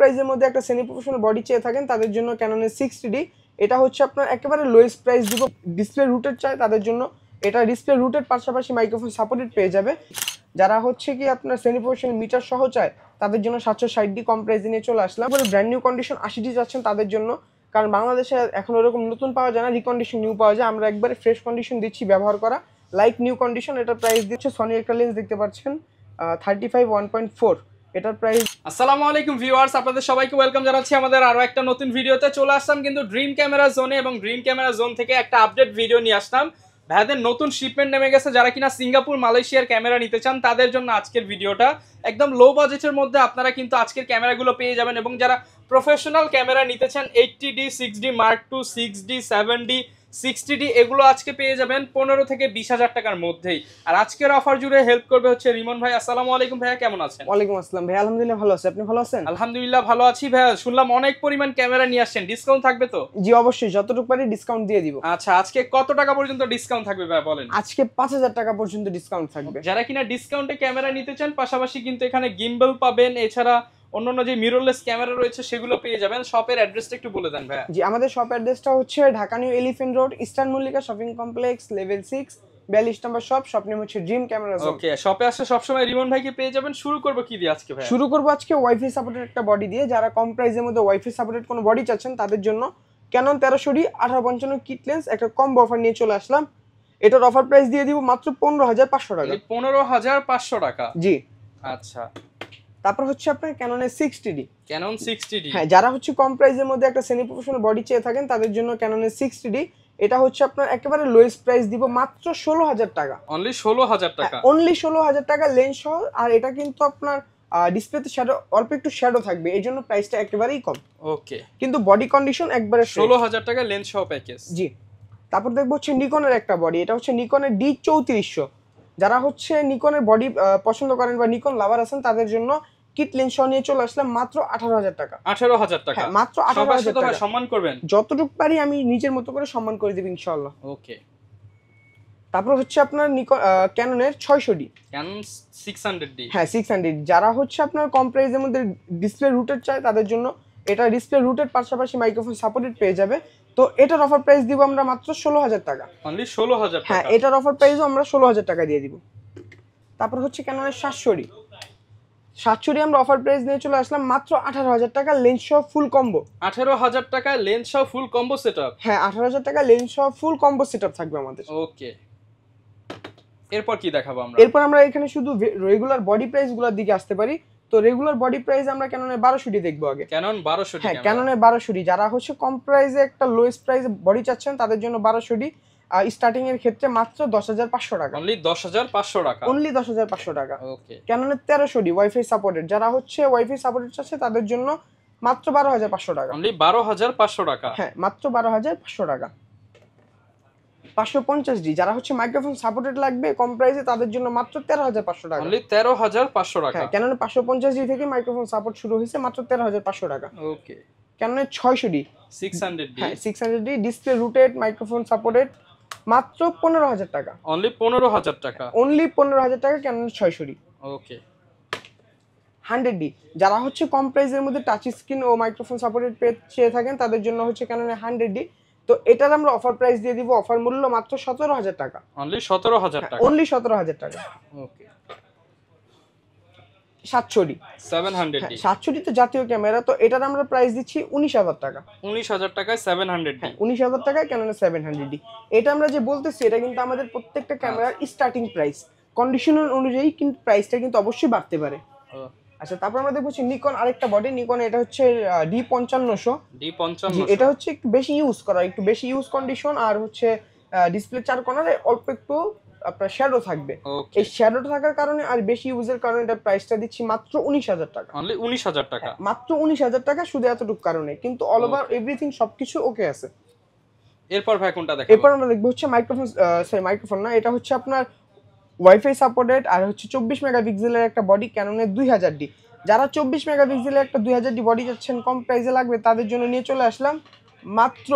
প্রাইসের মধ্যে একটা সেমি প্রফেশনাল বডি চেয়ে থাকেন তাদের জন্য ক্যাননের 60D, এটা হচ্ছে আপনার একেবারে লোয়েস্ট প্রাইস দিব। ডিসপ্লে রুটেড চাই তাদের জন্য এটা ডিসপ্লে রুটেড পাশাপাশি মাইক্রোফোন সাপোর্টেড পেয়ে যাবে। যারা হচ্ছে কি আপনার সেমি প্রফেশনাল মিটার সহ চায় তাদের জন্য 760D কম প্রাইসে নিয়ে চলে আসলাম। ব্র্যান্ড নিউ কন্ডিশন 80D যাচ্ছেন তাদের জন্য, কারণ বাংলাদেশে এখন ওরকম নতুন পাওয়া যায় না, রিকন্ডিশন নিউ পাওয়া যায়। আমরা একবারে ফ্রেশ কন্ডিশন দিচ্ছি ব্যবহার করা লাইক নিউ কন্ডিশন। এটার প্রাইস দিচ্ছে সনি একটা লেন্স দেখতে পাচ্ছেন 35 1.4 এটার প্রাইস। আসসালামু আলাইকুম ভিউয়ার্স, আপনাদের সবাইকে ওয়েলকাম জানাচ্ছি আমাদের আরো একটা নতুন ভিডিওতে। চলে আসলাম কিন্তু ড্রিম ক্যামেরা জোনে এবং ড্রিম ক্যামেরা জোন থেকে একটা আপডেট ভিডিও নিয়ে আসলাম। ভাইদের নতুন শিপমেন্ট নেমে গেছে, যারা কিনা সিঙ্গাপুর মালয়েশিয়ার ক্যামেরা নিতে চান তাদের জন্য আজকের ভিডিওটা। একদম লো বাজেটের মধ্যে আপনারা কিন্তু আজকের ক্যামেরাগুলো পেয়ে যাবেন, এবং যারা প্রফেশনাল ক্যামেরা নিতে চান 80D 6D Mark II 6D 7D 60D এগুলো আজকে পেয়ে যাবেন 15 থেকে 20,000 টাকার মধ্যেই। আর আজকের অফার জুড়ে হেল্প করবে হচ্ছে রিমন ভাই। আসসালামু আলাইকুম ভাইয়া, কেমন আছেন? ওয়ালাইকুম আসসালাম ভাই, আলহামদুলিল্লাহ ভালো আছি, আপনি ভালো আছেন? আলহামদুলিল্লাহ ভালো আছি ভাইয়া। শুনলাম অনেক পরিমাণ ক্যামেরা নিয়ে আসছেন, ডিসকাউন্ট থাকবে তো? জি অবশ্যই, যতটুকু পারি ডিসকাউন্ট দিয়ে দিব। আচ্ছা, আজকে কত টাকা পর্যন্ত ডিসকাউন্ট থাকবে ভাইয়া বলেন? আজকে 5,000 টাকা পর্যন্ত ডিসকাউন্ট থাকবে। যারা কিনা ডিসকাউন্টে ক্যামেরা নিতে চান, পাশাপাশি কিন্তু এখানে গিম্বল পাবেন, এছাড়া অন্যান্য যে মিররলেস ক্যামেরা রয়েছে সেগুলো পেয়ে যাবেন। শপের অ্যাড্রেসটা একটু বলে দেন ভাইয়া। জি, আমাদের শপ অ্যাড্রেসটা হচ্ছে Dhaka new elephant road, eastern Mallika shopping complex, level 6, 42 নম্বর শপ। শপ নেম হচ্ছে ড্রিম ক্যামেরা জোন। ওকে, শপে আসলে সবসময় রিমন ভাইকে পেয়ে যাবেন। শুরু করব কি দিয়ে আজকে ভাই? শুরু করব আজকে ওয়াইফাই সাপোর্টেড একটা বডি দিয়ে। যারা কম প্রাইসের মধ্যে ওয়াইফাই সাপোর্টেড কোনো বডি চাচ্ছেন তাদের জন্য ক্যানন 1300D 1855 কিট লেন্স একটা কম্বো অফার নিয়ে চলে আসলাম। এটার অফার প্রাইস দিয়ে দিব মাত্র 15,500 টাকা। 15,500 টাকা? জি। আচ্ছা, তারপর হচ্ছে আপনার ক্যাননের 60D। ক্যানন 60D, হ্যাঁ, যারা হচ্ছে কম প্রাইসের মধ্যে একটা সেমি প্রফেশনাল বডি চেয়ে থাকেন তাদের জন্য ক্যাননের 60D, এটা হচ্ছে আপনার একেবারে লোয়েস্ট প্রাইস দিব মাত্র 16,000 টাকা। অনলি 16,000 টাকা? অনলি 16,000 টাকা লেন্স সহ। আর এটা কিন্তু আপনার ডিসপ্লেতে শ্যাডো, অল্প একটু শ্যাডো থাকবে, এই জন্য প্রাইসটা একেবারেই কম। ওকে, কিন্তু বডি কন্ডিশন একবারে 16,000 টাকা লেন্স সহ প্যাকেজ। জি। তারপর দেখবো হচ্ছে নিকনের একটা বডি, এটা হচ্ছে নিকনের D3400। যারা হচ্ছে নিকনের বডি পছন্দ করেন বা নিকন লাভার আছেন তাদের জন্য কিট লেন্স সহ নিয়ে চলে আসলাম মাত্র 18,000 টাকা। 18,000 টাকা? হ্যাঁ, মাত্র 18,000 টাকা। সম্মান করবেন যতটুকু পারি আমি নিজের মতো করে সম্মান করে দেব ইনশাআল্লাহ। ওকে। তারপর হচ্ছে আপনার নিকন ক্যাননের 600D, ক্যানন 600D। হ্যাঁ 600। যারা হচ্ছে আপনার কম প্রাইসের মধ্যে ডিসপ্লে রুটেড চায় তাদের জন্য এটা ডিসপ্লে রুটেড পাশাপাশি মাইক্রোফোন সাপোর্টেড পেয়ে যাবে। তো এটার অফার প্রাইস দিব আমরা মাত্র 16,000 টাকা। অনলি 16,000 টাকা? হ্যাঁ, এটার অফার প্রাইসও আমরা 16,000 টাকা দিয়ে দিব। তারপর হচ্ছে ক্যাননের 700D আমরা অফার প্রাইস নিয়ে চলে আসলাম মাত্র 18,000 টাকা লেন্স সহ ফুল কম্বো। 18,000 টাকা লেন্স সহ ফুল কম্বো সেটআপ? হ্যাঁ, 18,000 টাকা লেন্স সহ ফুল কম্বো সেটআপ থাকবে আমাদের। ওকে, এরপর কি দেখাবো আমরা? এরপর আমরা এখানে শুধু রেগুলার বডি প্রাইসগুলোর দিকে আসতে পারি। তো রেগুলার বডি প্রাইস আমরা ক্যাননের 1200D দেখবো আগে। Canon 1200D? হ্যাঁ, ক্যাননের 1200D। যারা হচ্ছে কম প্রাইসে একটা লোয়েস্ট প্রাইসে বডি চাচ্ছেন তাদের জন্য 1200D স্টার্টিং এর ক্ষেত্রে মাত্র 10,500 টাকা। অনলি 10,500 টাকা? অনলি 10,500 টাকা। ওকে। ক্যাননের 1300D ওয়াইফাই সাপোর্টেড, যারা হচ্ছে ওয়াইফাই সাপোর্টেড চাচ্ছে তাদের জন্য মাত্র 12,500 টাকা। অনলি 12,500 টাকা? হ্যাঁ, মাত্র 12,500 টাকা। 550D, যারা হচ্ছে মাইক্রোফোন সাপোর্টেড লাগবে কম প্রাইসে তাদের জন্য মাত্র 13,500 টাকা। অনলি 13,500 টাকা? হ্যাঁ, ক্যাননের 550D থেকে মাইক্রোফোন সাপোর্ট শুরু হয়েছে মাত্র 13,500 টাকা। ওকে। ক্যাননের 600D 600D? হ্যাঁ 600D display rooted microphone supported মাত্র 15,000 টাকা। অনলি 15,000 টাকা? অনলি 15,000 টাকা ক্যাননের 600D। ওকে। 100D, যারা হচ্ছে কম প্রাইসের মধ্যে টাচ স্ক্রিন ও মাইক্রোফোন সাপোর্টেড চেয়ে থাকেন তাদের জন্য হচ্ছে ক্যাননের 100D। তো এটার আমরা অফার প্রাইস দিয়ে দিব, অফার মূল্য মাত্র 17,000 টাকা। অনলি 17,000 টাকা? অনলি 17,000 টাকা। ওকে। 700D 700D? 700D তো জাতীয় ক্যামেরা, তো এটার আমরা প্রাইস দিচ্ছি 19,000 টাকা। 19,000 টাকায় 700D? 19,000 টাকায় ক্যাননের 700D। এটা আমরা যে বলতেছি এটা কিন্তু আমাদের প্রত্যেকটা ক্যামেরার স্টার্টিং প্রাইস, কন্ডিশনাল অনুযায়ী কিন্তু প্রাইসটা কিন্তু অবশ্যই বাড়তে পারে। আচ্ছা, তারপর আমরা দেখবো নিকন আরেকটা বডি, নিকন এটা হচ্ছে D5500। এটা হচ্ছে একটু বেশি ইউজ করা, একটু বেশি ইউজ কন্ডিশন, আর হচ্ছে ডিসপ্লে চার কর্নারে অল্প একটু আপনার শ্যাডো থাকবে। এই শ্যাডোটা থাকার কারণে আর বেশি ইউজের কারণে এটা প্রাইসটা দিচ্ছি মাত্র 19,000 টাকা। অনলি 19,000 টাকা? মাত্র 19,000 টাকা, শুধু এতটুকু কারণে, কিন্তু অল ওভার এভরিথিং সবকিছু ওকে আছে। এরপর ভাই কোনটা দেখাবো? এরপর আমরা দেখবো হচ্ছে মাইক্রোফোন না, এটা হচ্ছে আপনার ওয়াইফাই সাপোর্টেড আর হচ্ছে 24 মেগাপিক্সেলের একটা বডি ক্যাননের 2000D। যারা 24 মেগাপিক্সেলের একটা 2000D বডি যাচ্ছেন কম প্রাইসে লাগবে তাদের জন্য নিয়ে চলে আসলাম মাত্র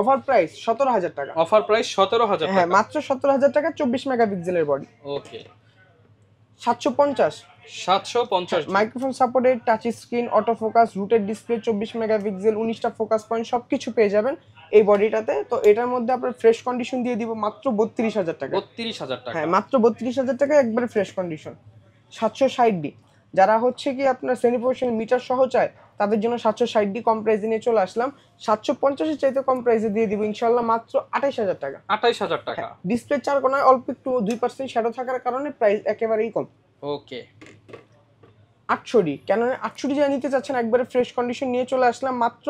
অফার প্রাইস 17,000 টাকা। অফার প্রাইস 17,000 টাকা? হ্যাঁ, মাত্র 17,000 টাকা 24 মেগাপিক্সেলের বডি। Okay. 750 750 microphone supported, touch screen, auto focus, রুটেড ডিসপ্লে, 24 মেগাপিক্সেল, 19টা ফোকাস পয়েন্ট সবকিছু পেয়ে যাবেন এই বডিটাতে। তো এটার মধ্যে আপনার ফ্রেশ কন্ডিশন দিয়ে দিব মাত্র 32,000 টাকা। 32,000 টাকা। হ্যাঁ, মাত্র 32,000 টাকা একবারে ফ্রেশ কন্ডিশন। 760D যারা হচ্ছে কি আপনার সেমি প্রফেশনাল মিটার সহ চায় তাদের জন্য 760D কম প্রাইসে নিয়ে চলে আসলাম। 750 এর চাইতে কম প্রাইসে দিয়ে দিব ইনশাআল্লাহ মাত্র 28,000 টাকা। 28,000 টাকা। ডিসপ্লে চার কোনায় অল্প একটু 2% শ্যাডো থাকার কারণে প্রাইস একেবারেই কম। ওকে। 800D ক্যাননের 800D যারা নিতে চাচ্ছেন একবারে ফ্রেশ কন্ডিশন নিয়ে চলে আসলাম মাত্র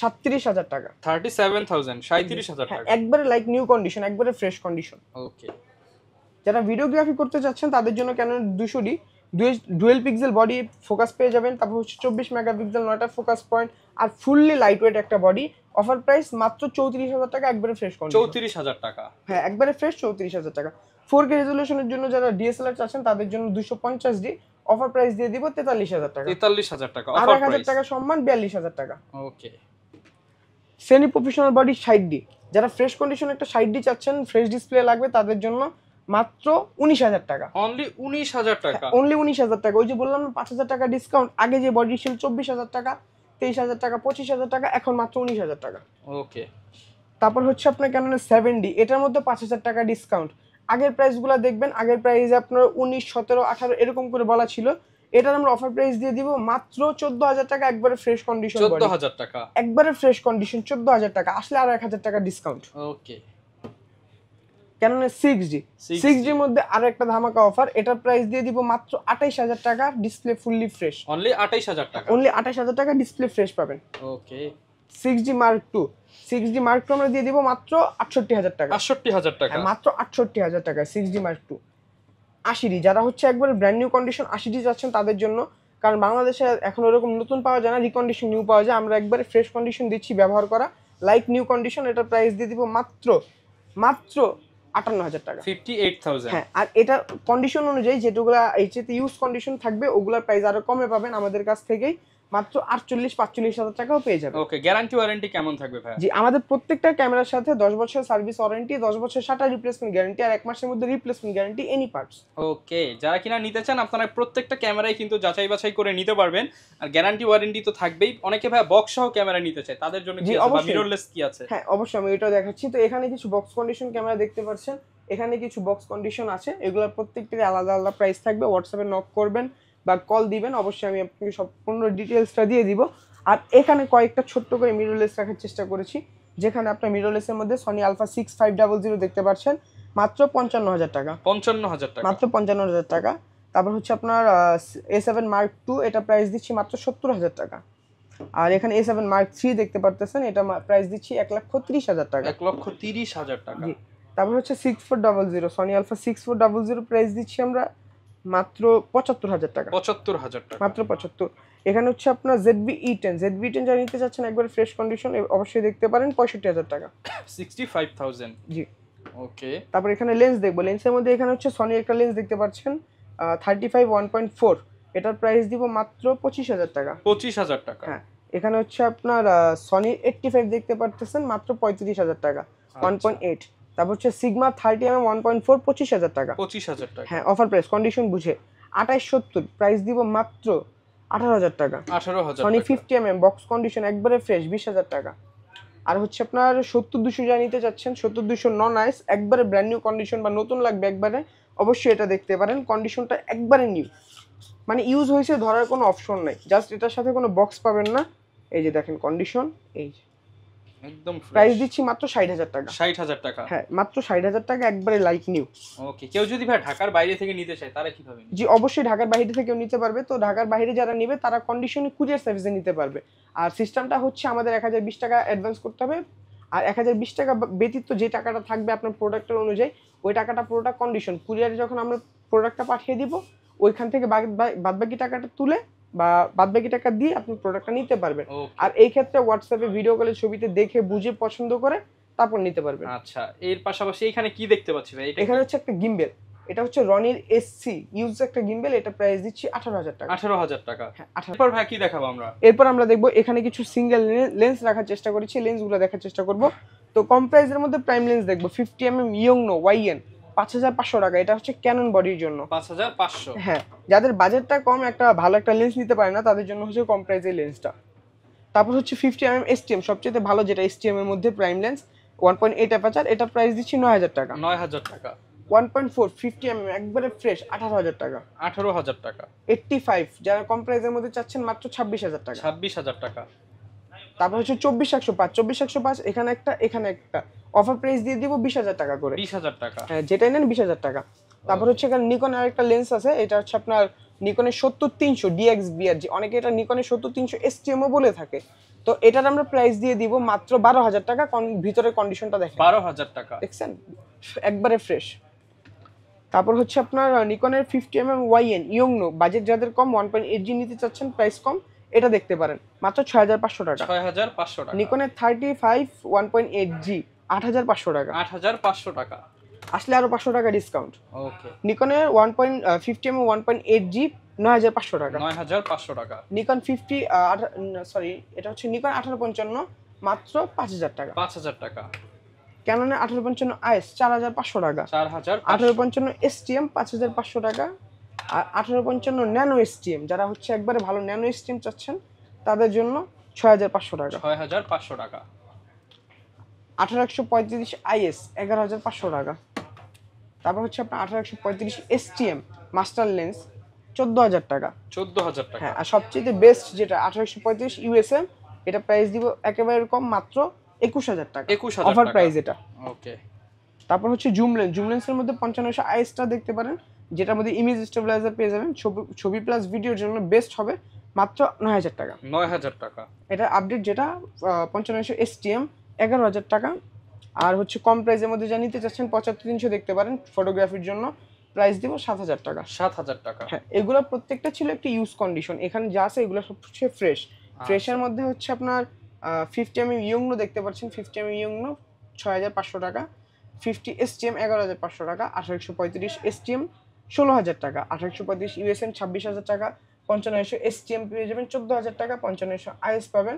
37,000 টাকা। 37,000 37,000 টাকা। একবারে লাইক নিউ কন্ডিশন, একবারে ফ্রেশ কন্ডিশন। ওকে। যারা ভিডিওগ্রাফি করতে চাচ্ছেন তাদের জন্য Canon 200D dual pixel body focus পেয়ে যাবেন। তারপর হচ্ছে 24 মেগাপিক্সেল 9টা ফোকাস পয়েন্ট আর ফুললি লাইট ওয়েট একটা বডি। অফার প্রাইস মাত্র 34,000 টাকা একবারে ফ্রেশ কন্ডিশন। 34,000 টাকা। হ্যাঁ, একবারে ফ্রেশ 34,000 টাকা। 4K রেজোলিউশনের জন্য যারা ডিএসএলআর চাচ্ছেন তাদের জন্য 250D অফার প্রাইস দিয়ে দিব 43,000 টাকা। 43,000 টাকা আর অফার 1,000 টাকা সম্মান 42,000 টাকা। ওকে। সেমি প্রফেশনাল বডি 60D যারা ফ্রেশ কন্ডিশন একটা 60D চাচ্ছেন, ফ্রেশ ডিসপ্লে লাগবে তাদের জন্য মাত্র 19,000 টাকা। অনলি 19,000 টাকা। অনলি 19,000 টাকা। ওই যে বললাম না 5,000 টাকা ডিসকাউন্ট, আগে যে বডি ছিল 24,000 টাকা, 23,000 টাকা, 25,000 টাকা, এখন মাত্র 19,000 টাকা। ওকে। তারপর হচ্ছে আপনার ক্যাননের 7D এটার মধ্যে 5,000 টাকা ডিসকাউন্ট। আগের প্রাইসগুলো দেখবেন, আগের প্রাইস আপনার 19, 17, 18 এরকম করে বলা ছিল। এটার আমরা অফার প্রাইস দিয়ে দিব মাত্র 14,000 টাকা একবারে ফ্রেশ কন্ডিশন। 14,000 টাকা একবারে ফ্রেশ কন্ডিশন 14,000 টাকা। আসলে আরো 1,000 টাকা ডিসকাউন্ট। ওকে। ক্যাননের 6D এর মধ্যে আরো একটা ধামাকা অফার। এটার প্রাইস দিয়ে দিব মাত্র 28,000 টাকা, ডিসপ্লে ফুললি ফ্রেশ। অনলি 28,000 টাকা। অনলি 28,000 টাকা ডিসপ্লে ফ্রেশ পাবেন। ওকে। 6D Mark II আমরা দিয়ে দিব মাত্র 68,000 টাকা। 68,000 টাকা। মাত্র 68,000 টাকা 6D Mark II। 80D যারা হচ্ছে একবারে ব্র্যান্ড নিউ কন্ডিশন 80D যাচ্ছেন তাদের জন্য, কারণ বাংলাদেশে এখন ওরকম নতুন পাওয়া যায় না, রিকন্ডিশন নিউ পাওয়া যায়। আমরা একবারে ফ্রেশ কন্ডিশন দিচ্ছি ব্যবহার করা লাইক নিউ কন্ডিশন। এটার প্রাইস দিয়ে দিব মাত্র 58,000 টাকা। 58,000। হ্যাঁ, আর এটা কন্ডিশন অনুযায়ী যেগুলা এইচএতে ইউজ কন্ডিশন থাকবে ওগুলোর প্রাইস আরো কমে পাবেন আমাদের কাছ থেকেই, মাত্র 48-45,000 টাকাও পেয়ে যাবেন। ওকে। গ্যারান্টি ওয়ারেন্টি কেমন থাকবে ভাই? জি, আমাদের প্রত্যেকটা ক্যামেরার সাথে 10 বছর সার্ভিস ওয়ারেন্টি, 10 বছর শাটার রিপ্লেসমেন্ট গ্যারান্টি আর 1 মাসের মধ্যে রিপ্লেসমেন্ট গ্যারান্টি এনি পার্টস। ওকে। যারা কিনা নিতে চান আপনারা প্রত্যেকটা ক্যামেরাই কিন্তু যাচাই বাছাই করে নিতে পারবেন, আর গ্যারান্টি ওয়ারেন্টি তো থাকবেই। অনেকে ভাই বক্স সহ ক্যামেরা নিতে চায়, তাদের জন্য কি আছে বা মিররলেস কি আছে? হ্যাঁ, অবশ্যই আমি এটা দেখাচ্ছি। তো এখানে কিছু বক্স কন্ডিশন ক্যামেরা দেখতে পাচ্ছেন, এখানে কিছু বক্স কন্ডিশন আছে, এগুলোর প্রত্যেকটার আলাদা আলাদা প্রাইস থাকবে। হোয়াটসঅ্যাপে নক করবেন বা কল দিবেন, অবশ্যই আমি আপনাকে সম্পূর্ণ ডিটেইলসটা দিয়ে দিব। আর এখানে কয়েকটা ছোট্ট করে মিররলেস রাখার চেষ্টা করেছি, যেখানে আপনার মিররলেসের মধ্যে সনি আলফা 6500 দেখতে পাচ্ছেন মাত্র 55,000 টাকা। 55,000 টাকা। মাত্র 55,000 টাকা। তারপর হচ্ছে আপনার A7 Mark II এটা প্রাইস দিচ্ছি মাত্র 70,000 টাকা। আর এখানে A7 Mark III দেখতে পারতেছেন, এটা প্রাইস দিচ্ছি 1,30,000 টাকা। 1,30,000 টাকা। তারপর হচ্ছে 6400 সনি আলফা 6400 প্রাইস দিচ্ছি আমরা মাত্র 75,000 টাকা। 75,000 টাকা। মাত্র 75। এখানে হচ্ছে আপনার ZV-E10 যারা নিতে চাচ্ছেন একবার ফ্রেশ কন্ডিশন অবশ্যই দেখতে পারেন 65,000 টাকা। 65,000। জি। ওকে। তারপর এখানে লেন্স দেখবো, লেন্সের মধ্যে এখানে হচ্ছে সনি একটা লেন্স দেখতে পাচ্ছেন 35 1.4, এটার প্রাইস দিব মাত্র 25,000 টাকা। 25,000 টাকা। হ্যাঁ, এখানে হচ্ছে আপনার সনি 85 দেখতে পারতেছেন মাত্র 35,000 টাকা 1.8। তারপর হচ্ছে সিগমা 30mm 1.4 25,000 টাকা। 25,000 টাকা। হ্যাঁ, অফার প্রাইস কন্ডিশন বুঝে 2870 প্রাইস দিব মাত্র 18,000 টাকা। 18,000 সনি টাকা। 50mm বক্স কন্ডিশন একবারে ফ্রেশ 20,000 টাকা। আর হচ্ছে আপনার 70-200 যা নিতে চাচ্ছেন 70-200 নন আইস একবারে ব্র্যান্ড নিউ কন্ডিশন বা নতুন লাগবে একবারে, অবশ্যই এটা দেখতে পারেন। কন্ডিশনটা একবারে নিউ, মানে ইউজ হয়েছে ধরার কোনো অপশন নাই, জাস্ট এটার সাথে কোনো বক্স পাবেন না। এই যে দেখেন কন্ডিশন, এই যে একদম প্রাইস দিচ্ছি মাত্র 60,000 টাকা। 60,000 টাকা। হ্যাঁ, মাত্র 60,000 টাকা একবারে লাইক নিউ। ওকে। কেউ যদি ভাই ঢাকার বাইরে থেকে নিতে চায় তারা কিভাবে নিবে? জি, অবশ্যই ঢাকার বাইরে থেকেও নিতে পারবে। তো ঢাকার বাইরে যারা নেবে তারা কন্ডিশনে কুরিয়ার সার্ভিসে নিতে পারবে। আর সিস্টেমটা হচ্ছে আমাদের 1,020 টাকা অ্যাডভান্স করতে হবে, আর 1,020 টাকা ব্যতীত যে টাকাটা থাকবে আপনার প্রোডাক্টের অনুযায়ী ওই টাকাটা পুরোটা কন্ডিশন। কুরিয়ারে যখন আমরা প্রোডাক্টটা পাঠিয়ে দিব ওইখান থেকে বাদবাকি টাকাটা তুলে বা বাদবাকি টাকা দিয়ে আপনি প্রোডাক্টটা নিতে পারবেন। আর এই ক্ষেত্রে হোয়াটসঅ্যাপে ভিডিও কলে ছবিতে দেখে বুঝে পছন্দ করে তারপর নিতে পারবেন। আচ্ছা, এর পাশাপাশি এখানে কি দেখতে পাচ্ছি ভাই? এখানে হচ্ছে একটা গিম্বেল, এটা হচ্ছে রনির SC ইউজ একটা গিম্বেল, এটা প্রাইস দিচ্ছি 18,000 টাকা। 18,000 টাকা। হ্যাঁ, 18,000। এরপর ভাই কি দেখাবো আমরা? এরপর আমরা দেখবো এখানে কিছু সিঙ্গেল লেন্স রাখার চেষ্টা করেছি, লেন্সগুলো দেখার চেষ্টা করব। তো কম প্রাইসের মধ্যে প্রাইম লেন্স দেখবো 50mm ইয়ংনো YN 5500 টাকা। এটা হচ্ছে ক্যানন বডির জন্য 5500। হ্যাঁ, যাদের বাজেটটা কম, একটা ভালো একটা লেন্স নিতে পারে না, তাদের জন্য হচ্ছে কম প্রাইসের লেন্সটা। তারপর হচ্ছে 50mm STM, সবচেয়ে ভালো যেটা STM এর মধ্যে প্রাইম লেন্স, 1.8 অ্যাপারচার। এটা প্রাইস দিচ্ছি 9000 টাকা। 9000 টাকা। 1.4 50mm একবারে ফ্রেশ 18000 টাকা। 18000 টাকা। 85 যারা কম প্রাইসের মধ্যে চাচ্ছেন মাত্র 26000 টাকা। 26000 টাকা। তারপর হচ্ছে 24105 এখানে একটা অফার প্রাইস দিয়ে দিব 20000 টাকা করে। 20000 টাকা। হ্যাঁ, যেটাই নেন 20000 টাকা। তারপর হচ্ছে এখানে নিকনের আরেকটা লেন্স আছে, এটা হচ্ছে আপনার নিকনের 70300 DXBR, অনেকে এটা নিকনের 70300 STM ও বলে থাকে। তো এটার আমরা প্রাইস দিয়ে দিব মাত্র 12000 টাকা। ভিতরের কন্ডিশনটা দেখেন, 12000 টাকা। দেখছেন একবারে ফ্রেশ। তারপর হচ্ছে আপনার নিকনের 50mm YN ইয়ংনো, বাজেট যাদের কম 1.8G নিতে চাচ্ছেন, প্রাইস কম, এটা দেখতে পারেন মাত্র 6500 টাকা। 6500 টাকা। নিকনের 35 1.8G 8500 টাকা। 8500 টাকা। আসলে আরো 500 টাকা ডিসকাউন্ট। ওকে। নিকনের 50mm 1.8G 9500 টাকা। 9500 টাকা। নিকন 50 সরি, এটা হচ্ছে নিকন 1855 মাত্র 5000 টাকা। 5000 টাকা। ক্যাননের 1855 IS 4500 টাকা। 4500। 1855 STM 5500 টাকা। আর 1855 ন্যানো STM, যারা হচ্ছে একবারে ভালো ন্যানো STM চাচ্ছেন, তাদের জন্য 6500 টাকা। 6500 টাকা। 18135 IS 11500 টাকা। তারপর হচ্ছে আপনার 18135 STM মাস্টার লেন্স 14000 টাকা। 14000 টাকা। হ্যাঁ, আর সবচেয়ে বেস্ট যেটা 18135 USM, এটা প্রাইস দিব একেবারে কম মাত্র 21000 টাকা। 21000 অফার টাকা। প্রাইস এটা। ওকে। তারপর হচ্ছে জুম লেন্সের মধ্যে 5500 ISটা দেখতে পারেন, যেটার মধ্যে ইমেজ স্টেবিলাইজার পেয়ে যাবেন। ছবি প্লাস ভিডিওর জন্য বেস্ট হবে, মাত্র 9000 টাকা। 9000 টাকা। এটা আপডেট যেটা 5500 STM 11000 টাকা। আর হচ্ছে কম প্রাইসের মধ্যে যা নিতে চাচ্ছেন 75300 দেখতে পারেন, ফটোগ্রাফির জন্য প্রাইস দিব 7000 টাকা। 7000 টাকা। হ্যাঁ, এগুলো প্রত্যেকটা ছিল একটা ইউজ কন্ডিশন, এখানে যা আছে এগুলো সব হচ্ছে ফ্রেশ। ফ্রেশের মধ্যে হচ্ছে আপনার 50mm ইয়ংনো দেখতে পাচ্ছেন, 50mm ইয়ংনো 6500 টাকা। 50 STM 11500 টাকা। 18135 STM 16000 টাকা। 18135 USM 26000 টাকা। 5500 STM পেয়ে যাবেন 14000 টাকা। 5500 IS পাবেন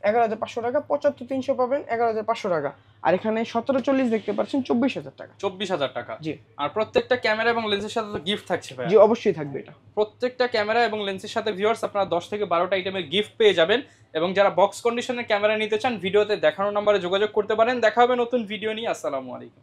11500 টাকা। 75300 পাবেন 11500 টাকা। আর এখানে 1740 দেখতে পাচ্ছেন 24000 টাকা। 24000 টাকা। জি। আর প্রত্যেকটা ক্যামেরা এবং লেন্সের সাথে তো গিফট থাকছে ভাই। জি, অবশ্যই থাকবে এটা। প্রত্যেকটা ক্যামেরা এবং লেন্সের সাথে ভিউয়ার্স আপনারা 10 থেকে 12টা আইটেমের গিফট পেয়ে যাবেন। এবং যারা বক্স কন্ডিশনের ক্যামেরা নিতে চান, ভিডিওতে দেখানো নম্বরে যোগাযোগ করতে পারেন। দেখা হবে নতুন ভিডিও নিয়ে। আসসালামু আলাইকুম।